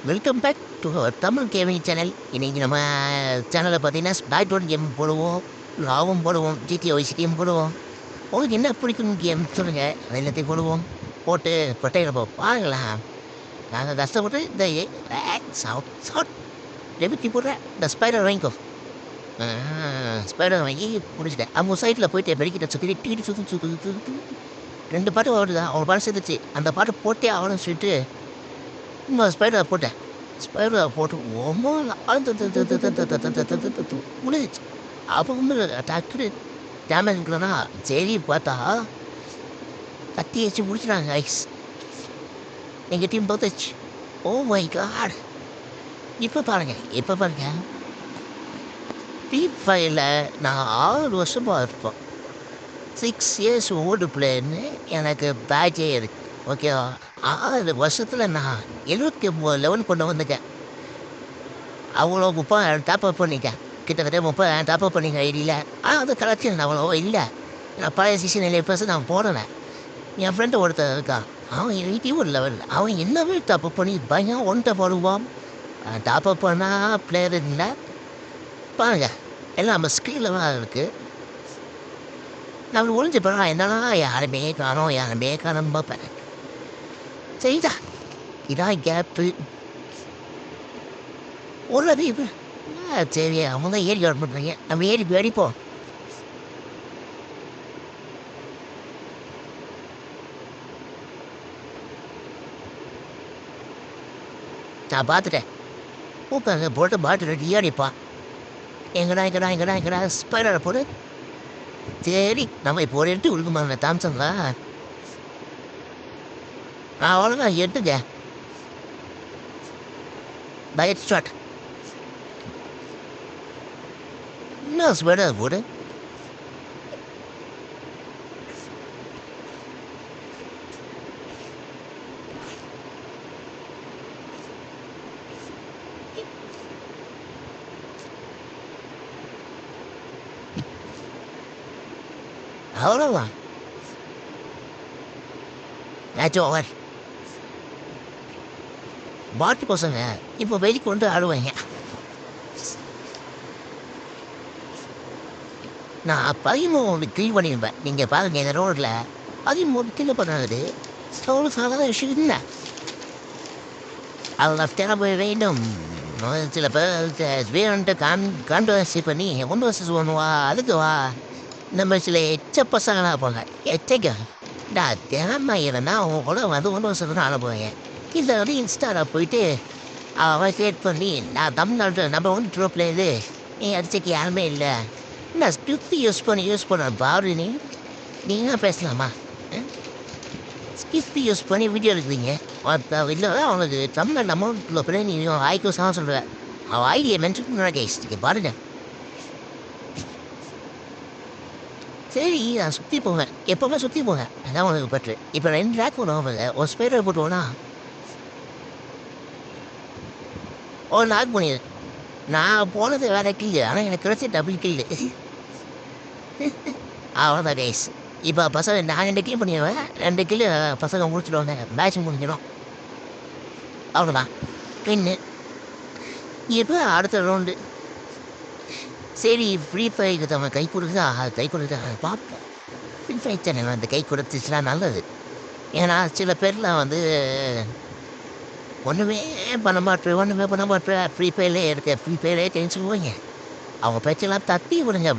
Welcome back to our Tamil gaming channel. இன்றைக்கி நம்ம சேனலில் பார்த்தீங்கன்னா ஸ்பைட் கேம் போடுவோம், லாவும் போடுவோம், ஜிடிஓ சிட்டியும் போடுவோம். உங்களுக்கு என்ன பிடிக்கும் கேம் சொல்லுங்கள், அதை எல்லாத்தையும் போடுவோம். போட்டு கொட்டையில் பாருங்களேன். நாங்கள் கஷ்டப்பட்டு இந்த சவுட் சவுட் ரெபித்தி போடுறேன். இந்த ஸ்பைடர் வாங்கிக்கோ. ஸ்பைடர் வாங்கி முடிச்சிட்டேன். அவங்க சைட்டில் போயிட்டு வெடிக்கிட்ட சுற்றி டீட்டு சுற்றி 2 பாட்டு வருதான். அவங்க பாட்டு சேர்த்துச்சு. அந்த பாட்டு போட்டே ஆகணும்னு சொல்லிட்டு இன்னும் ஸ்பைடர் போட்டேன். ஸ்பைடர் போட்டு முடிஞ்சிச்சு. அப்போ வந்து டக்குனு டேமேஜ் இருக்கிறனா சரி பார்த்தா கத்தி வச்சு முடிச்சிட்டாங்க ஐஸ். எங்கள் டீம் பார்த்துச்சு. Oh my god. இப்போ பாருங்க P5ல நான் 6 வருஷமாக இருப்பேன். 6 இயர்ஸ் ஓல்டு பிளேயர்னு எனக்கு பேட்சே இருக்குது. ஓகேவா? 6 வருஷத்தில் நான் 79 லெவல் கொண்டு வந்துட்டேன். அவ்வளோ 30,000 டாப்அப் பண்ணிட்டேன். கிட்டத்தட்ட 30,000 டாப்அப் பண்ணிங்க ஐடியில். அது கலெக்ஷன் அவ்வளோவா இல்லை. நான் பழைய சீசன் 7 நான் போடலை. என் ஃப்ரெண்டு ஒருத்தர் இருக்கான். அவன் 81 லெவல். அவன் என்னவே டாப்அப் பண்ணி பையன் ஒன்றை போடுவான். டாப்அப் பண்ணால் பிளேயர் இல்லை. பாருங்க எல்லாம் நம்ம ஸ்க்ரீனில் தான் இருக்குது. நம்ம ஒழிஞ்சு போனால் என்னன்னா யாருமே காணும் பார்ப்பேன். சரிதா, இதான் கேப்பு. ஒரு இப்போ சரி அவங்க தான் ஏறி வர பண்ணுறீங்க. நம்ம ஏறி அடிப்போம். நான் பார்த்துட்டேன். பூக்காங்க போட்டு பாட்டு ரெடி அடிப்பான். எங்கடா ஸ்பைடரை போடு. சரி நம்ம இப்போ ஒரு எடுத்து கொடுக்குமாங்க தாம்சங்களா. அவ்வளோதான் எடுத்துங்க. Diet start. என்ன ஸ்பைடர் போடு. அவ்வளோதான் மேட்ச் ஓவர். பாட்டு பசங்க இப்போ வெளிக்கு கொண்டு ஆடுவாங்க. நான் 13 கில் பண்ணியிருப்பேன். நீங்கள் பாருங்க இந்த ரோடில் 13 கில் பண்ணாது அவ்வளோ சாதாரண விஷயம் இல்லை. அதில் திறமை வேண்டும். சில பேர் வேணுன்ட்டு கான்ட்ரவர்சி பண்ணி 1 vs 1 வா அதுக்கு வா. நம்ம சில எச்ச பசங்களாக போங்க. எச்சைக்க நான் திறமை இல்லைன்னா அவங்க கூட வந்து 1 vs 1 ஆட போவேங்க. இதை வந்து இன்ஸ்டாவில் போயிட்டு அவன் கிரியேட் பண்ணி நான் தமிழ்நாட்டு நம்ம வந்து ட்ரோப்லேருந்து நீ அடிச்சக்கு யாருமே இல்லை. நான் ஸ்கிரிப்ட் யூஸ் பண்ண பாரு நீங்கள் பேசலாமா? ஸ்கிரிப்ட் யூஸ் பண்ணி வீடியோ எடுக்கிறீங்க. இல்லை அவனுக்கு தமிழ்நாடு அமௌண்ட்டில் போய் நீ ஆய்க்கு சாக சொல்லுவேன். அவன் ஐடியை மென்ஷன் பண்ண கேஸ் பாருங்க. சரி நான் சுற்றி போவேன். எப்போவுமே சுற்றி போவேன். அதான் உனக்கு பற்று. இப்போ 2 ட்ராக் ஒன்று ஒரு ஸ்பைடர் போட்டுவோன்னா ஒரு லாக் பண்ணிடு. நான் போனது வேறு கில்லு. ஆனால் எனக்கு கிடைச்சி டபுள் கில்லு. அவ்வளோதான் கைஸ். இப்போ பசங்க நான் 2 கில் பண்ணிடுவேன். 2 கில்லு பசங்க முடிச்சுடுவாங்க. மேட்ச் முடிஞ்சிடும். அவ்வளோதான் பின்னு. இப்போ அடுத்த ரவுண்டு. சரி ஃப்ரீ ஃபயருக்கு நம்ம கை கொடுக்குதா பார்ப்போம். ஃப்ரீ ஃபயர் சேனல் வந்து கை கொடுத்துச்சுன்னா நல்லது. ஏன்னா சில பேர்லாம் வந்து ஒன்றுமே பண்ண மாட்டேன் ஃப்ரீ ஃபயர்லேயே டென்ஷன் போங்க. அவங்க பேச்செல்லாம் தட்டி விடுங்க.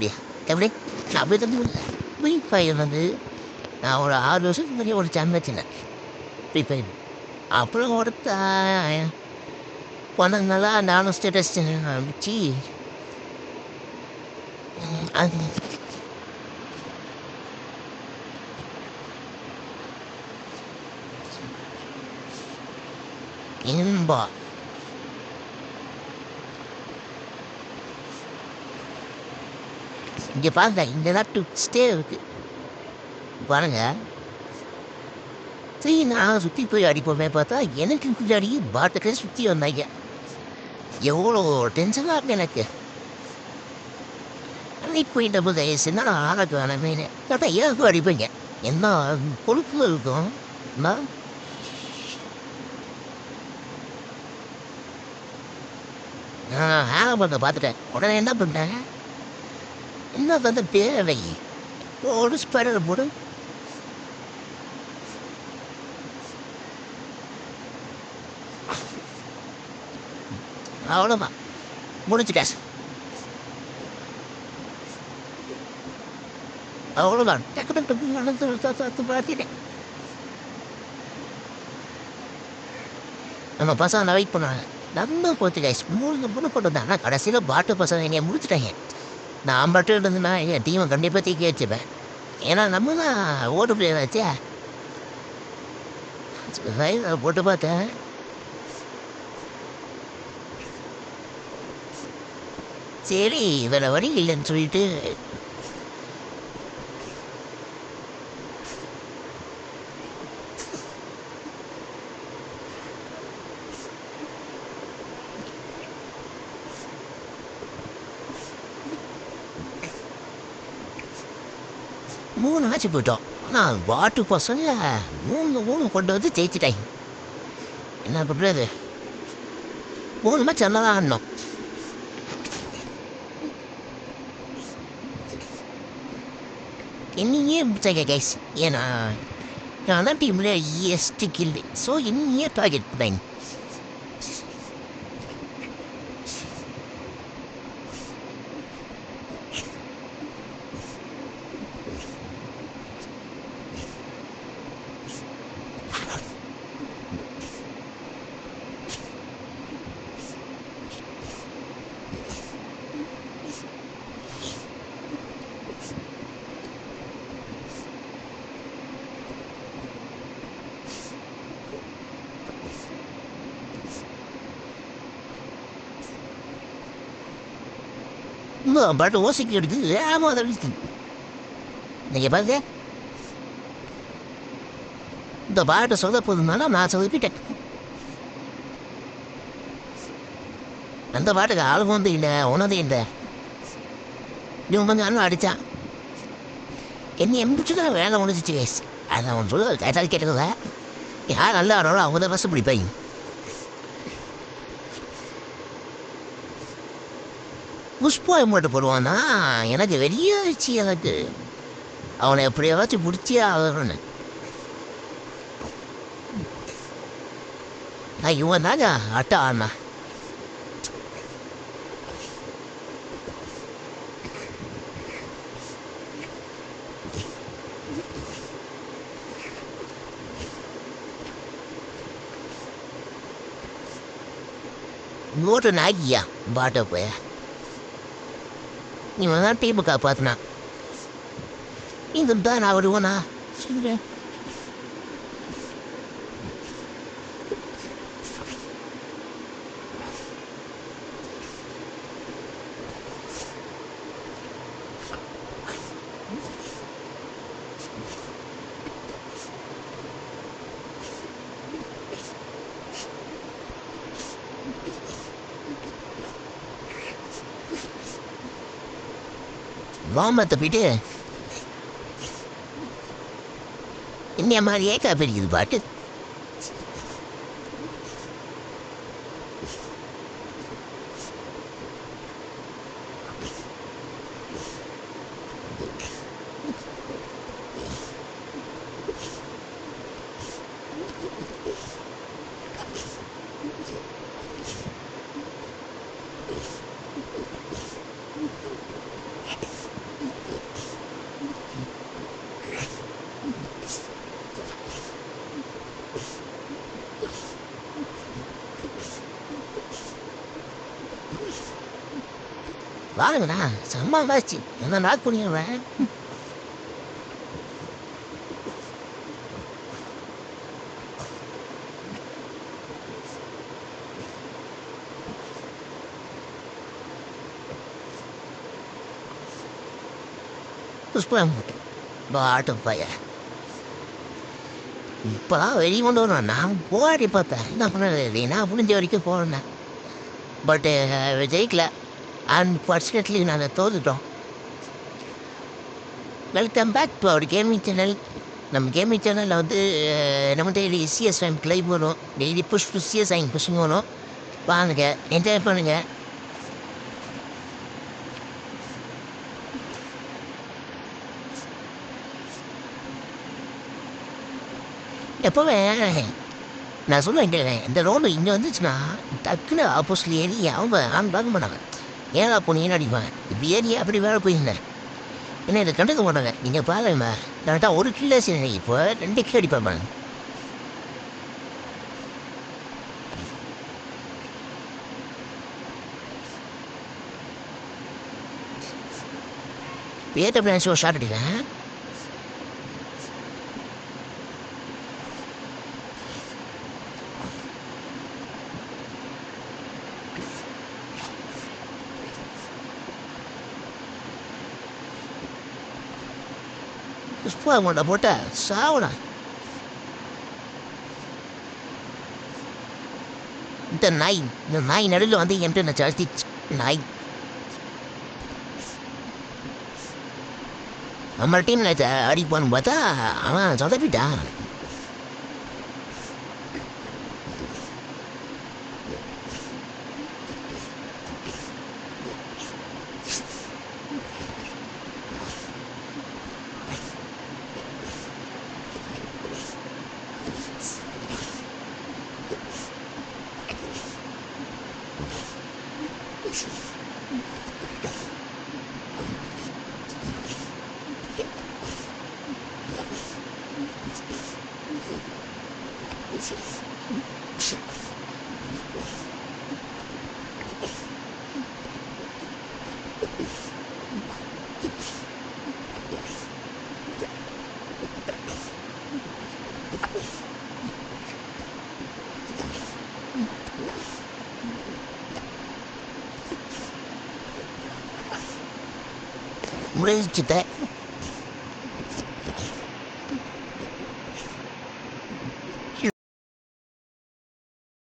எப்படி அப்படி தம்பி ஃப்ரீ ஃபயர் வந்து நான் ஒரு 6 வருஷத்துக்கு முன்னாடி ஒரு சேனல் வச்சுருந்தேன் ஃப்ரீ ஃபயர். அப்புறம் ஒருத்த போனதுனால நானும் ஸ்டேட்டஸ் ஆரம்பிச்சு அது இன்பா இங்கே பாருங்க. இந்த நாட்டு ஸ்டே இருக்கு பாருங்க. சரி நான் சுற்றி போய் அடிப்போமே பார்த்தா எனக்கு பின்னாடி பாட்டுக்கே சுற்றி வந்தாங்க. எவ்வளோ டென்ஷனாக இருக்கு எனக்கு. இப்போ இந்த புதையசு என்னடா ஆளுக்கு வேணாமே கேட்டா ஏன் அடிப்பீங்க. என்ன கொழுப்பு இருக்கும். ஹேங் பண்ண பார்த்துட்டேன். உடனே என்ன பண்ணேன், என்ன வந்து பேரை ஒரு ஸ்பெடர் போடு. அவ்வளோதான், முடிச்சுட்டேன். அவ்வளோதான், டக்கு டக்கு டக்கு பார்த்துட்டேன். நம்ம பசங்க வெயிட் பண்ணாங்க. நம்ம போச்சு கைஸ், 3 பொண்ணு போட்டு தான். ஆனால் கடைசியில் பாட்டு பசங்க என்னைய முடிச்சுட்டாங்க. நான் மட்டும் இருந்தேன்னா என் டீமை கண்டிப்பாக தூக்கி வச்சுப்பேன். ஏன்னா நம்ம தான் ஓட்டு பிளேயர் ஆச்சே. போட்டு பார்த்தேன். சரி வேற வழி இல்லைன்னு சொல்லிட்டு மூணு ஆச்சு போயிட்டோம். ஆனால் வாட்டு பசங்க 3 கொண்டு வந்து ஜெயிச்சிட்டாங்க. என்ன பண்ணுறது, 3 மேட்ச் நல்லா தான் ஆடணும். என்னையே முடிச்சாங்க கைஸ். ஏன்னா நான் தான் டீமில் EST கில்லு. ஸோ என்னையே டார்கெட் பண்ணாங்க. பாட்டு ஓசிக்கு எடுத்து ஆமாம் அதை அடிச்சு. நீங்கள் பாருங்க, இந்த பாட்டை சொதப்பதுனால நான் சொதப்பிட்டேன். அந்த பாட்டுக்கு ஆளும் வந்து இல்லை, உனது இல்லை. இவன் கொஞ்சம் அண்ணன் அடித்தான். என்னை எம்பிச்சு தான் வேலை முடிச்சிச்சு கேஸ். அதை அவன் சொல்ல கேட்டால் கேட்டதில்ல. யார் நல்லா ஆடுறாலும் அவங்க தான் ஃபஸ்ட்டு பிடிப்பாங்க. புஷ்பா மட்டும் போடுவான்னா எனக்கு வெளியே வச்சு எனக்கு அவனை எப்படியாச்சும் பிடிச்சே ஆகணும்னு. இவன் தாங்க அட்டை ஆடினா. நோட்டு நாக்கியா பாட்டை போய் இவன் தான் டீமை காப்பாற்றினான். இது தான் நான் வருவேண்ணா சொல்கிறேன். வாமத்தை போயிட்டு என்னைய மாதிரியே காப்பிடிக்குது பாட்டு. வாங்கண்ணா செம்ம மேட்ச், என்ன நாக் பண்ணிடுவேன். புஷ்பம் பாட்டு பையன் இப்போதான் வெளியே கொண்டு வரணும். நான் போராடி பார்த்தேன், என்ன பண்ண நான் முடிஞ்ச வரைக்கும் போனேன். பட்டு ஜெயிக்கல. அன்ஃபார்ச்சுனேட்லி நாங்கள் தோத்துட்டோம். Welcome back to our gaming channel. நம்ம கேமிங் சேனலில் வந்து நம்ம டெய்லி சிஎஸ் டைம் கிளைப் வரும், daily push CS time pushing வரும். வாங்க என்ஜாய் பண்ணுங்கள். எப்போவே நான் சொல்லுவேன் கேட்குறேன், இந்த ரோடு இங்கே வந்துச்சுன்னா டக்குன்னு ஆப்போசிட்ல ஏறி அவங்க நான் பார்க்க மாட்டாங்க. ஏன் போனீங்கன்னு அடிப்பேன். இப்படி ஏறி அப்படி வேலை போயிருந்தேன். ஏன்னா இதை கண்டுக்க மாட்டாங்க. நீங்கள் பாருங்க கரெக்டாக ஒரு கிலோ சரி இப்போ 2 கிலோ அடிப்பேன் பாருங்க. பேட்ட பிரான்ச் ஒரு ஷார்ட் அடிக்கிறேன். புஷ்பா கொண்ட போட்ட சாவடா. இந்த நாய் நடுவில் வந்து என்கிட்ட நான் ஜாஸ்தி நாய் நம்ம டீமில் அடிப்பான்னு பார்த்தா அவன் சொதப்பிட்டான். முடிச்சுட்டேன்.